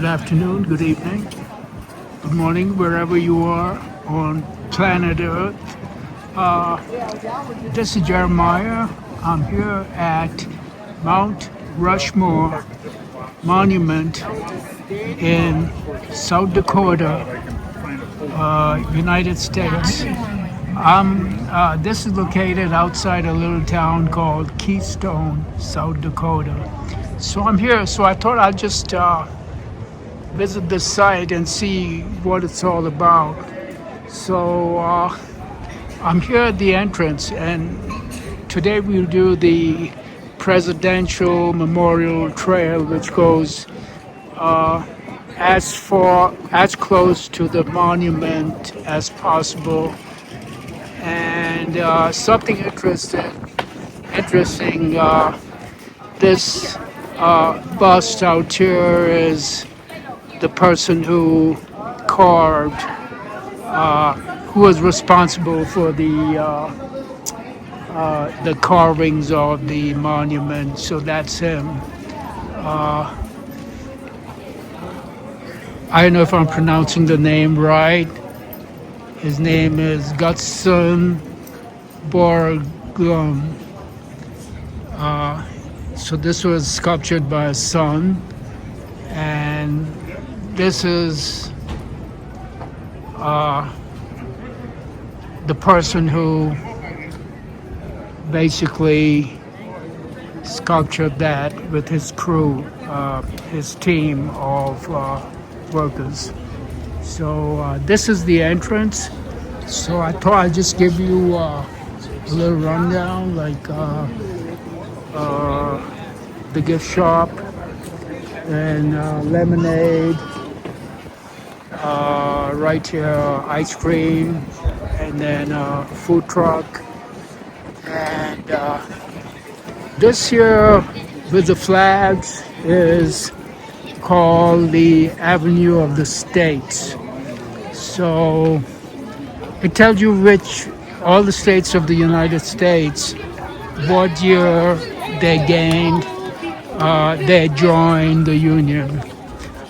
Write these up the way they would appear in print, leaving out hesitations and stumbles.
afternoon, good evening, good morning, wherever you are on planet Earth. This is Jeremiah. I'm here at Mount Rushmore Monument in South Dakota, United States. This is located outside a little town called Keystone, South Dakota. So I'm here, so I thought I'd just visit the site and see what it's all about. So I'm here at the entrance, and today we'll do the Presidential Memorial Trail, which goes as close to the monument as possible. And something interesting. This bust out here is the person who carved, who was responsible for the carvings of the monument. So that's him. I don't know if I'm pronouncing the name right. His name is Gutson Borglum. So this was sculptured by his son, and this is the person who basically sculptured that with his crew, his team of workers. So this is the entrance. So I thought I'd just give you a little rundown, like the gift shop and lemonade, right here, ice cream, and then food truck. And this here with the flags is called the Avenue of the States. So it tells you all the states of the United States, what year they joined the Union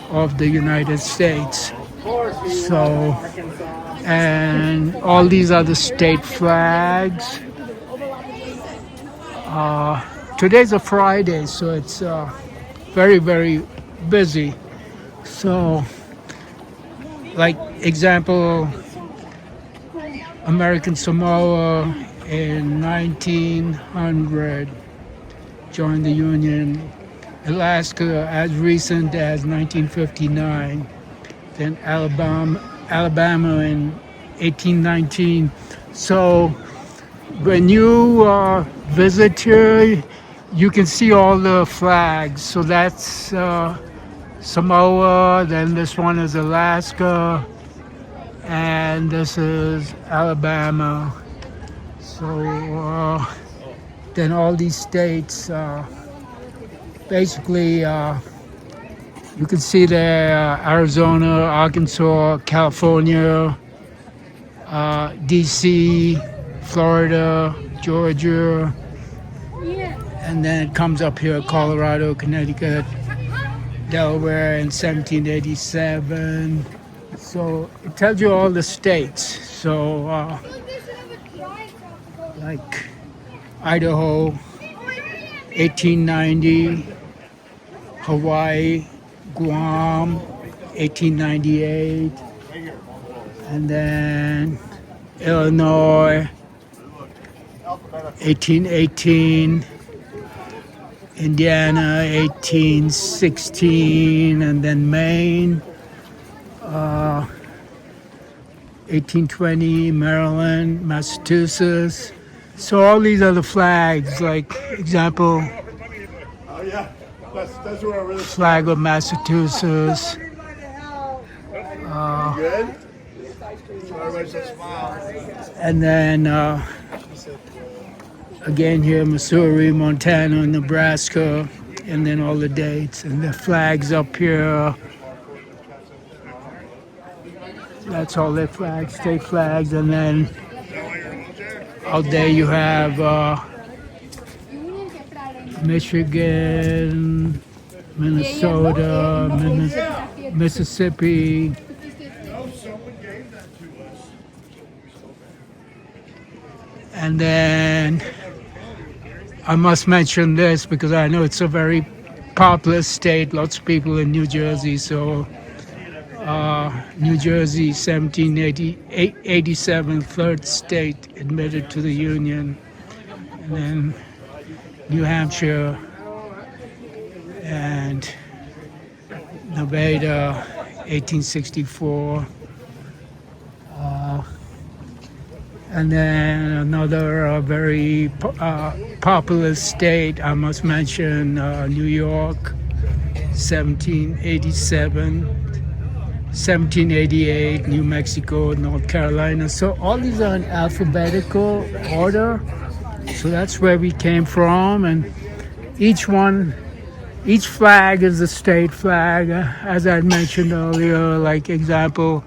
of the United States. So, and all these are the state flags. Today's a Friday, so it's very, very busy. So, like example, American Samoa in 1900 joined the Union. Alaska as recent as 1959. Then Alabama in 1819. So when you visit here, you can see all the flags. So that's Samoa, then this one is Alaska, and this is Alabama. So then all these states, basically, you can see there Arizona, Arkansas, California, DC, Florida, Georgia, and then it comes up here, Colorado, Connecticut, Delaware in 1787. So it tells you all the states. So like Idaho, 1890, Hawaii, Guam, 1898, and then Illinois, 1818, Indiana, 1816, and then Maine, 1820, Maryland, Massachusetts. So all these are the flags, like example, flag of Massachusetts. And then again here, Missouri, Montana, Nebraska, and then all the dates and the flags up here. That's all their flags, state flags, and then out there you have Michigan, Minnesota, Mississippi, and then I must mention this because I know it's a very populous state. Lots of people in New Jersey. So New Jersey, 1787, third state admitted to the Union, and then New Hampshire and Nevada, 1864. And then another very populous state, I must mention New York, 1787, 1788, New Mexico, North Carolina. So all these are in alphabetical order. So that's where we came from. And each flag is a state flag, as I mentioned earlier. Like example,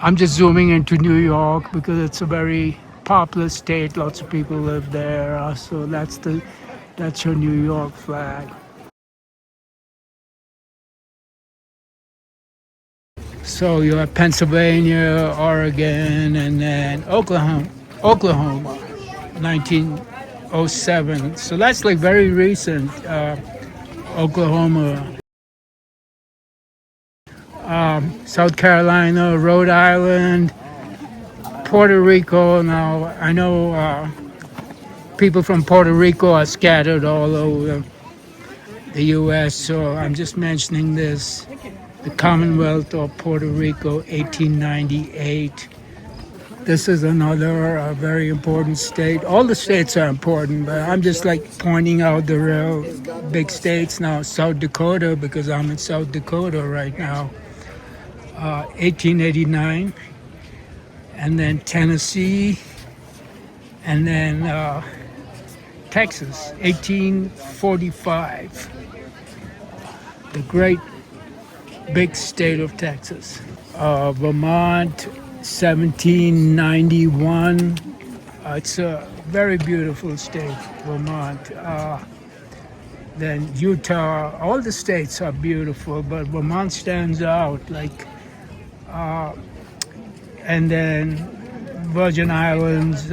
I'm just zooming into New York because it's a very populous state. Lots of people live there. So that's your New York flag. So you have Pennsylvania, Oregon, and then Oklahoma, 1907. So that's like very recent. Oklahoma, South Carolina, Rhode Island, Puerto Rico. Now, I know people from Puerto Rico are scattered all over the U.S., so I'm just mentioning this. The Commonwealth of Puerto Rico, 1898. This is another very important state. All the states are important, but I'm just like pointing out the real big states now. South Dakota, because I'm in South Dakota right now, 1889. And then Tennessee, and then Texas, 1845. The great big state of Texas. Vermont, 1791. It's a very beautiful state, Vermont. Then Utah, all the states are beautiful, but Vermont stands out. And then Virgin Islands,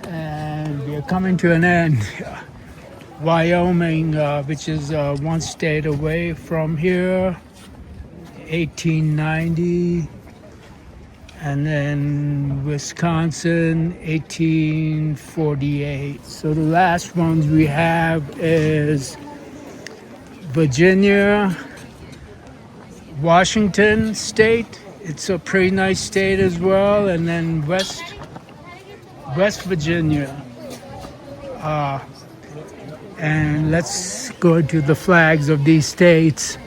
and we are coming to an end. Wyoming, which is one state away from here, 1890. And then Wisconsin, 1848. So the last ones we have is Virginia, Washington State. It's a pretty nice state as well. And then West Virginia. And let's go to the flags of these states.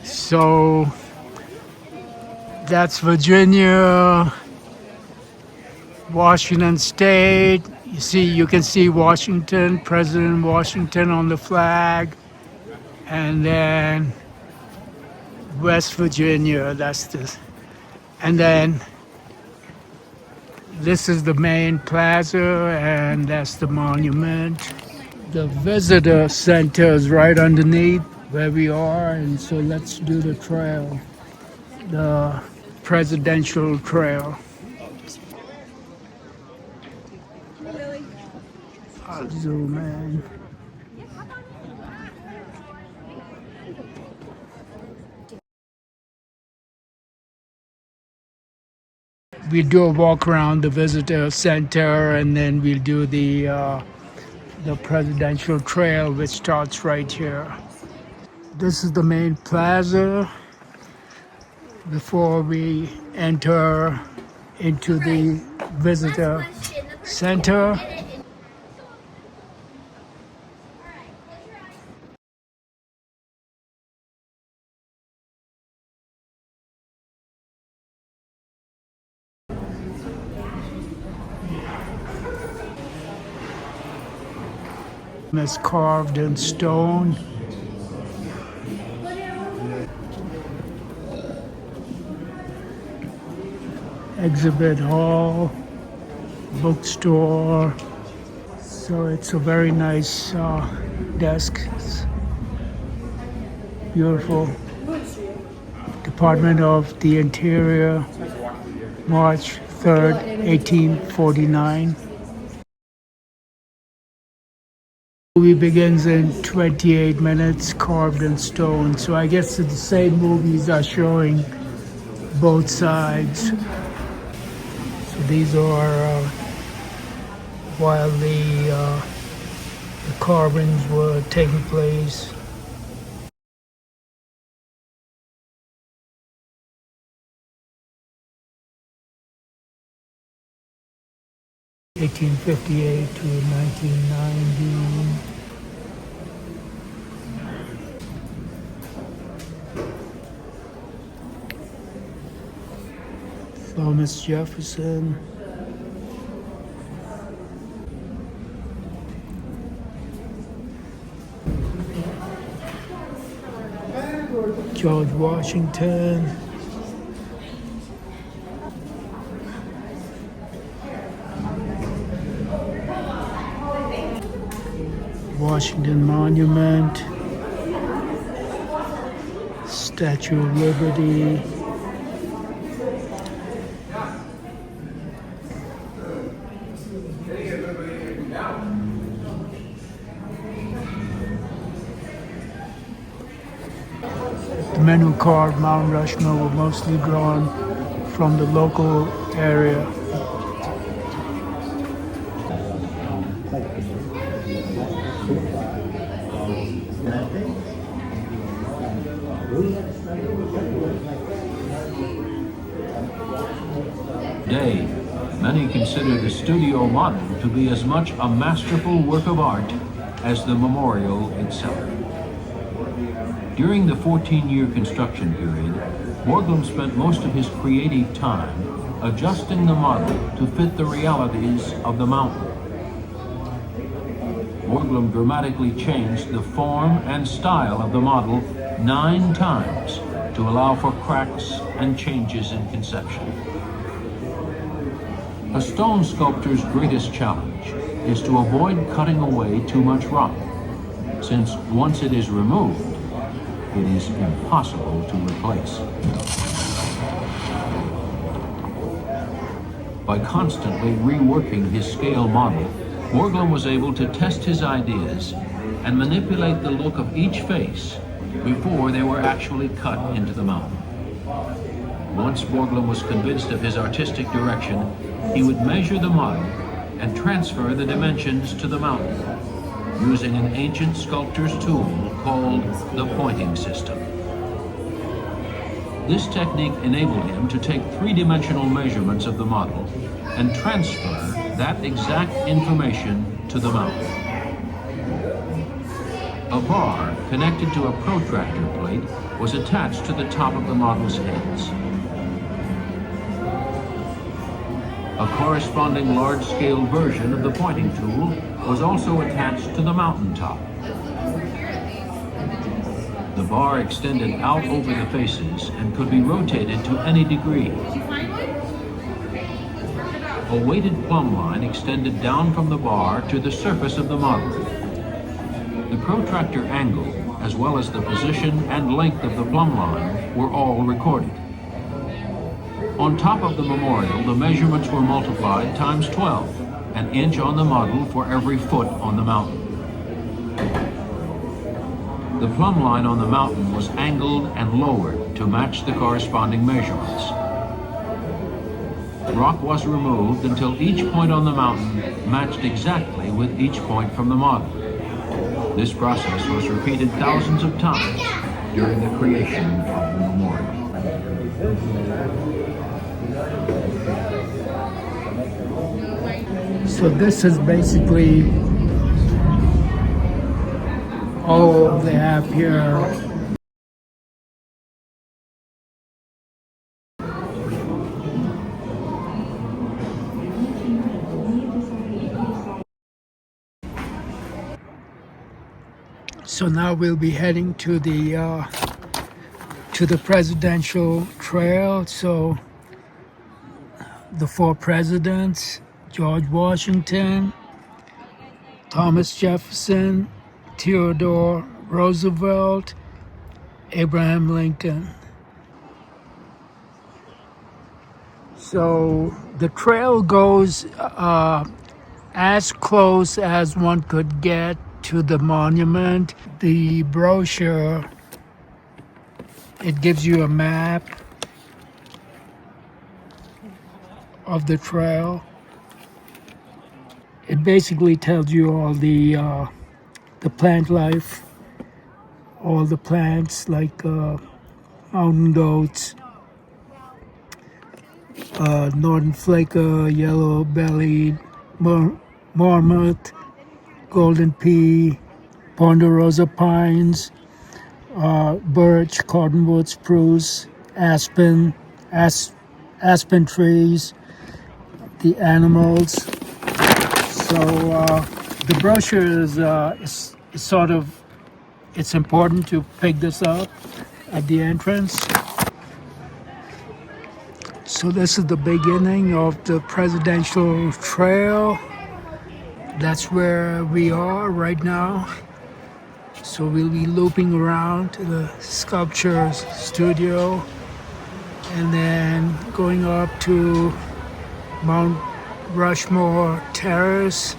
So that's Virginia, Washington State. You can see Washington, President Washington on the flag. And then West Virginia, that's this. And then this is the main plaza, and that's the monument. The visitor center is right underneath where we are, and so let's do the trail, the presidential trail. I'll zoom in. We'll do a walk around the visitor center, and then we'll do the presidential trail, which starts right here. This is the main plaza before we enter into the visitor center. It's carved in stone. Exhibit hall, bookstore. So it's a very nice desks. Beautiful. Department of the Interior, March 3rd, 1849. The movie begins in 28 minutes, carved in stone. So I guess the same movies are showing both sides. So these are while the carvings were taking place. (1858 to 1990). Thomas Jefferson. George Washington. Washington Monument. Statue of Liberty. The men who carved Mount Rushmore were mostly drawn from the local area. Today, many consider the studio model to be as much a masterful work of art as the memorial itself. During the 14-year construction period, Borglum spent most of his creative time adjusting the model to fit the realities of the mountain. Borglum dramatically changed the form and style of the model 9 times to allow for cracks and changes in conception. A stone sculptor's greatest challenge is to avoid cutting away too much rock, since once it is removed, it is impossible to replace. By constantly reworking his scale model, Borglum was able to test his ideas and manipulate the look of each face before they were actually cut into the mountain. Once Borglum was convinced of his artistic direction, he would measure the model and transfer the dimensions to the mountain, using an ancient sculptor's tool called the pointing system. This technique enabled him to take 3-dimensional measurements of the model and transfer that exact information to the mountain. A bar connected to a protractor plate was attached to the top of the model's heads. A corresponding large-scale version of the pointing tool was also attached to the mountaintop. The bar extended out over the faces and could be rotated to any degree. A weighted plumb line extended down from the bar to the surface of the model. The protractor angle, as well as the position and length of the plumb line, were all recorded. On top of the memorial, the measurements were multiplied times 12, an inch on the model for every foot on the mountain. The plumb line on the mountain was angled and lowered to match the corresponding measurements. Rock was removed until each point on the mountain matched exactly with each point from the model. This process was repeated thousands of times during the creation of the memorial. So this is basically all they have here. So now we'll be heading to the presidential trail. So the 4 presidents: George Washington, Thomas Jefferson, Theodore, Roosevelt, Abraham Lincoln. So the trail goes as close as one could get to the monument. The brochure, it gives you a map of the trail. It basically tells you all the plant life, all the plants like mountain goats, northern flaker, yellow-bellied marmot, golden pea, ponderosa pines, birch, cottonwood, spruce, aspen trees, the animals. So the brochure is sort of, it's important to pick this up at the entrance. So this is the beginning of the Presidential Trail. That's where we are right now. So we'll be looping around to the sculpture studio and then going up to Mount Rushmore Terrace.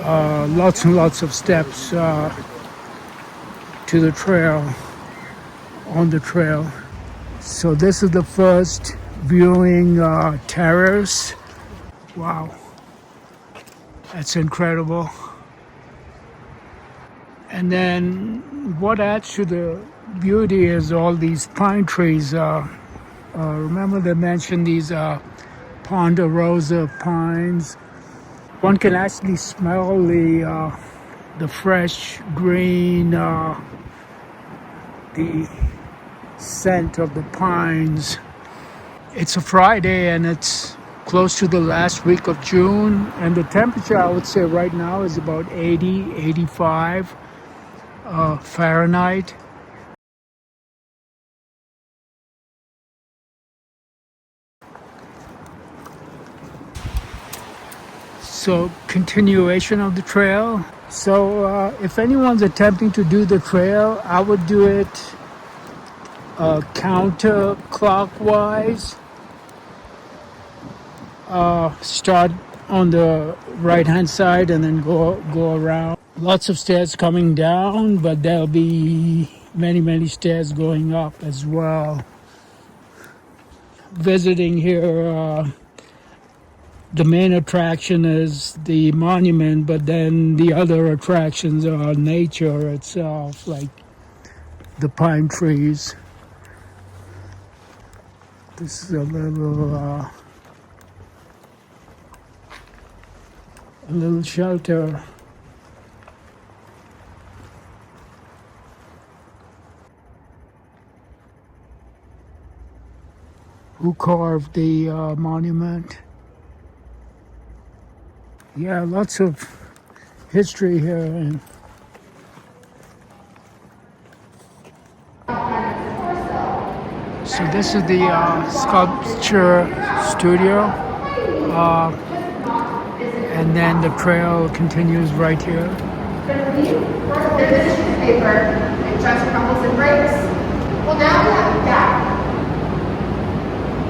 Lots and lots of steps to the trail, on the trail. So this is the first viewing terrace. Wow, that's incredible. And then what adds to the beauty is all these pine trees. Remember they mentioned these ponderosa pines. One can actually smell the fresh green, the scent of the pines. It's a Friday and it's close to the last week of June, and the temperature I would say right now is about 80, 85 Fahrenheit. So continuation of the trail. So if anyone's attempting to do the trail, I would do it counterclockwise. Start on the right hand side and then go around. Lots of stairs coming down, but there'll be many stairs going up as well. Visiting here, the main attraction is the monument, but then the other attractions are nature itself, like the pine trees. This is a little shelter. Who carved the monument? Yeah, lots of history here. And so this is the sculpture studio. And then the trail continues right here. This paper, it just crumbles and breaks. Well, now we have a gap.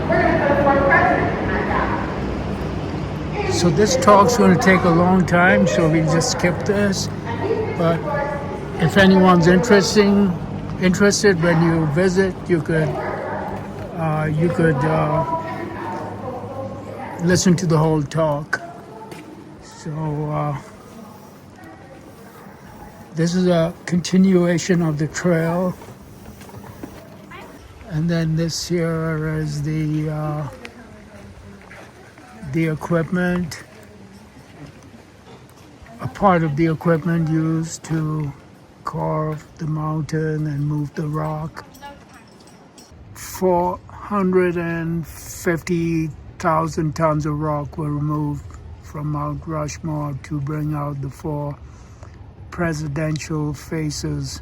We're going to put a fourth president in that gap. So this talk's going to take a long time, so we just skip this. But if anyone's interested when you visit, you could listen to the whole talk. So this is a continuation of the trail, and then this here is the equipment, a part of the equipment used to carve the mountain and move the rock. 450,000 tons of rock were removed from Mount Rushmore to bring out the 4 presidential faces.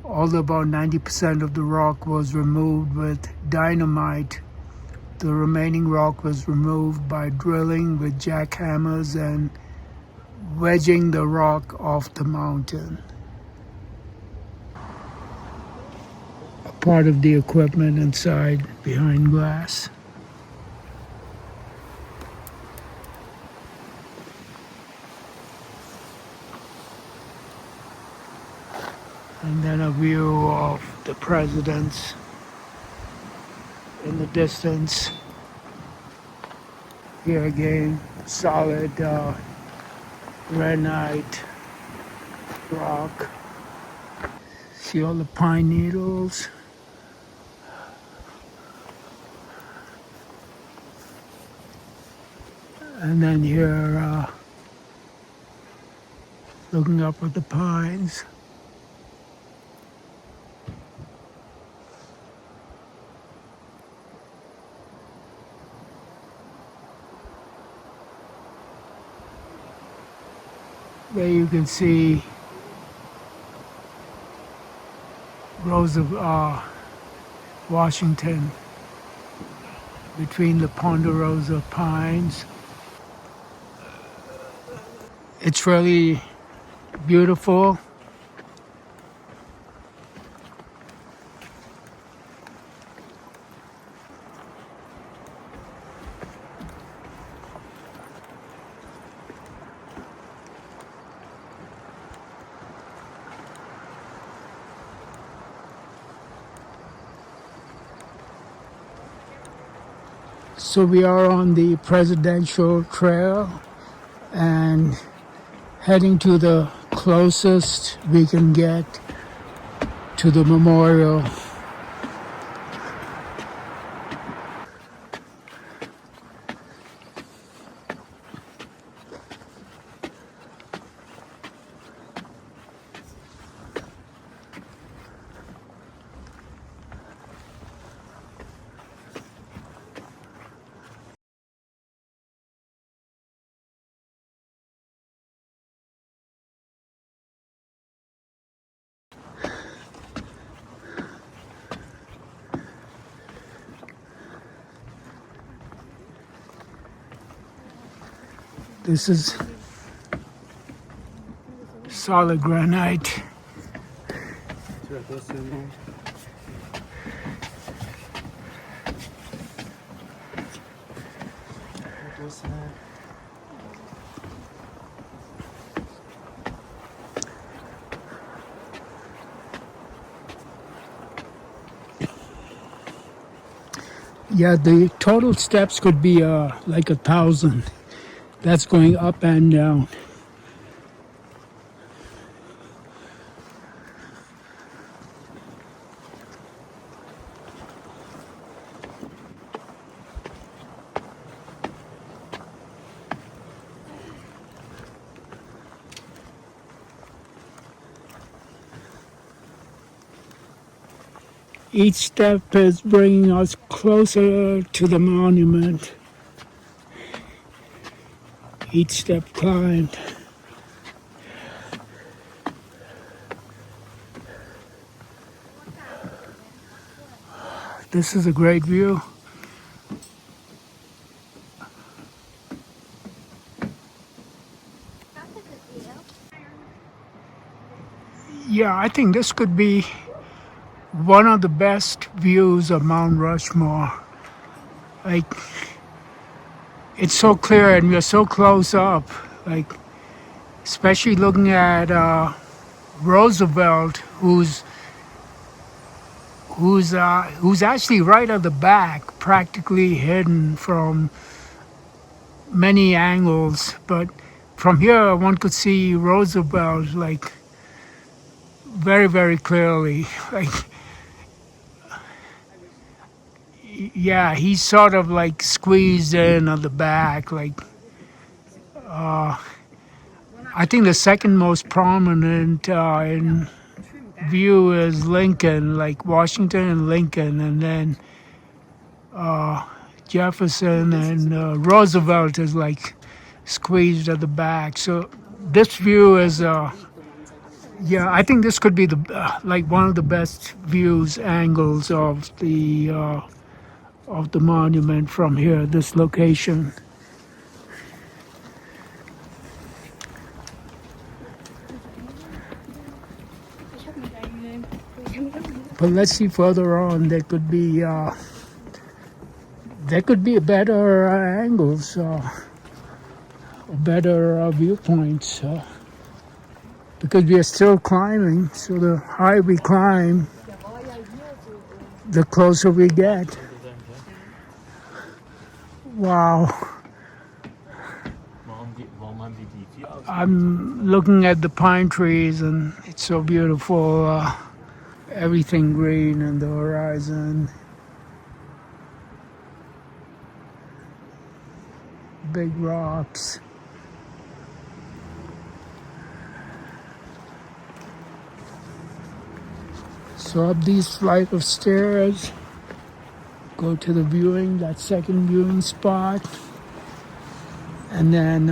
Although about 90% of the rock was removed with dynamite, the remaining rock was removed by drilling with jackhammers and wedging the rock off the mountain. A part of the equipment inside behind glass. And then a view of the presidents in the distance. Here again, solid granite rock. See all the pine needles. And then here, looking up at the pines. There you can see Roosevelt, Washington, between the ponderosa pines. It's really beautiful. So we are on the presidential trail and heading to the closest we can get to the memorial. This is solid granite. Yeah, the total steps could be like 1,000. That's going up and down. Each step is bringing us closer to the monument. Each step climbed. This is a great view. Yeah, I think this could be one of the best views of Mount Rushmore. Like, it's so clear and we're so close up. Like, especially looking at Roosevelt, who's actually right at the back, practically hidden from many angles. But from here, one could see Roosevelt like very, very clearly. Like, yeah, he's sort of like squeezed in at the back. Like, I think the second most prominent in view is Lincoln, like Washington and Lincoln, and then Jefferson and Roosevelt is like squeezed at the back. So this view is, yeah, I think this could be the like one of the best views angles of the monument from here, this location. But let's see further on. There could be better angles, better viewpoints, because we are still climbing. So the higher we climb, the closer we get. Wow. I'm looking at the pine trees and it's so beautiful. Everything green on the horizon. Big rocks. So up these flight of stairs, go to the that second viewing spot. And then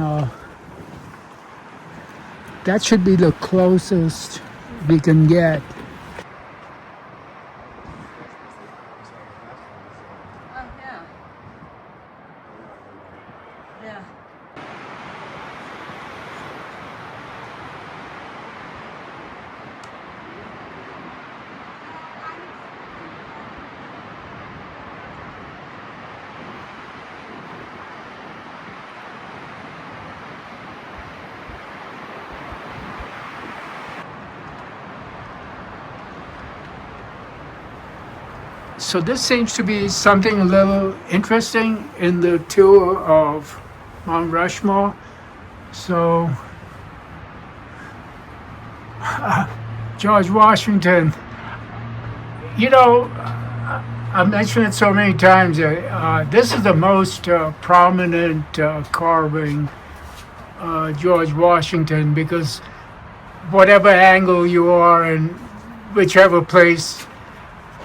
that should be the closest we can get. Oh, yeah. Yeah. So this seems to be something a little interesting in the tour of Mount Rushmore. So George Washington, you know, I've mentioned it so many times. This is the most prominent carving, George Washington, because whatever angle you are in whichever place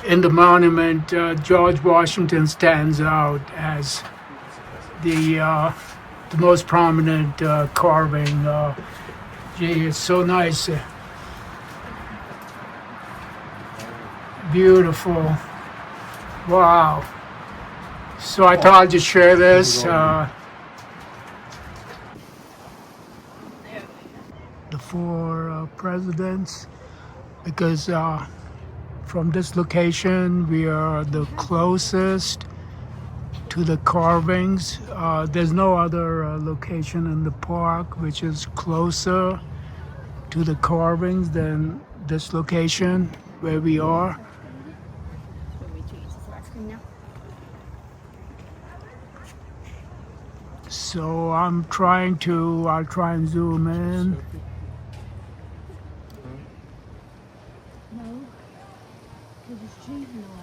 in the monument, George Washington stands out as the most prominent carving. Gee, it's so nice. Beautiful. Wow. So I thought I'd just share this. The four presidents, because from this location we are the closest to the carvings. There's no other location in the park which is closer to the carvings than this location where we are. So I'll try and zoom in. No, because it's trees in the way.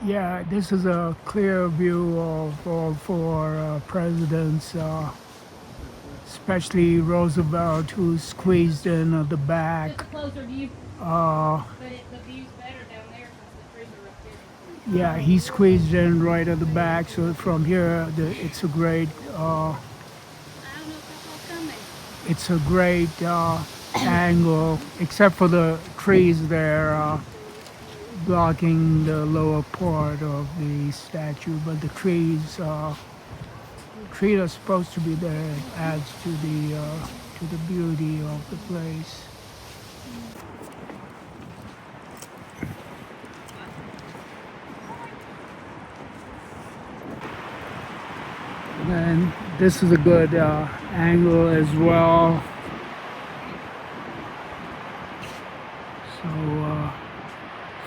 Yeah, this is a clear view of all four presidents, especially Roosevelt, who's squeezed in at the back. It's a closer view, Uh, but the view's better down there since the trees are up there. yeah, he squeezed in right at the back. So from here, it's a great, I don't know if that's all coming. it's a great angle, except for the trees there blocking the lower part of the statue. But the trees are supposed to be there. It adds to the beauty of the place. And this is a good angle as well. So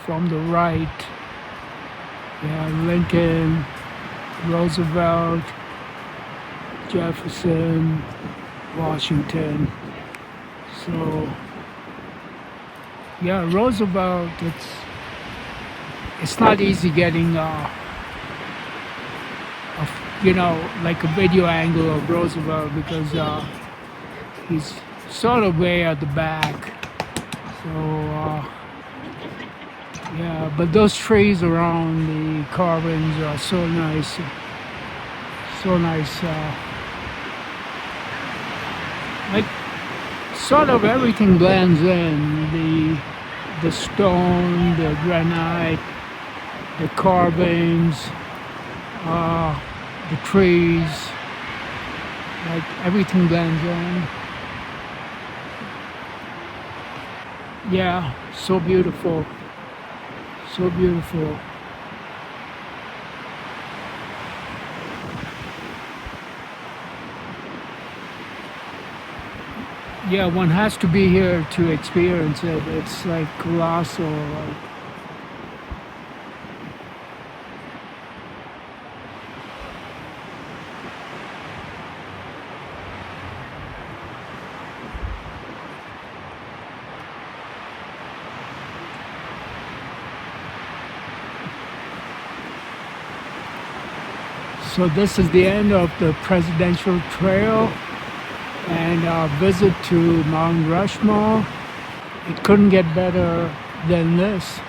from the right, Lincoln, Roosevelt, Jefferson, Washington. So Roosevelt, it's not easy getting like a video angle of Roosevelt, because he's sort of way at the back. So but those trees around the carvings are so nice. So nice. Like sort of everything blends in. The stone, the granite, the carvings, the trees, Like everything blends in. Yeah, so beautiful. So beautiful. Yeah, one has to be here to experience it. It's like colossal. Like, so this is the end of the Presidential Trail and our visit to Mount Rushmore. It couldn't get better than this.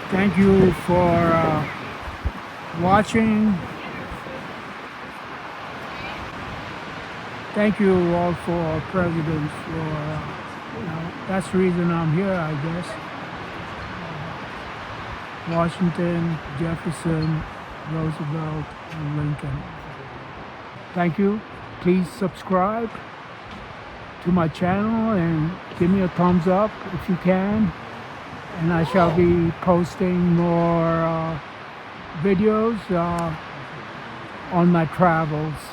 Thank you for watching. Thank you all for our presidents for, that's the reason I'm here, I guess. Washington, Jefferson, Roosevelt, and Lincoln. Thank you. Please subscribe to my channel and give me a thumbs up if you can. And I shall be posting more videos on my travels.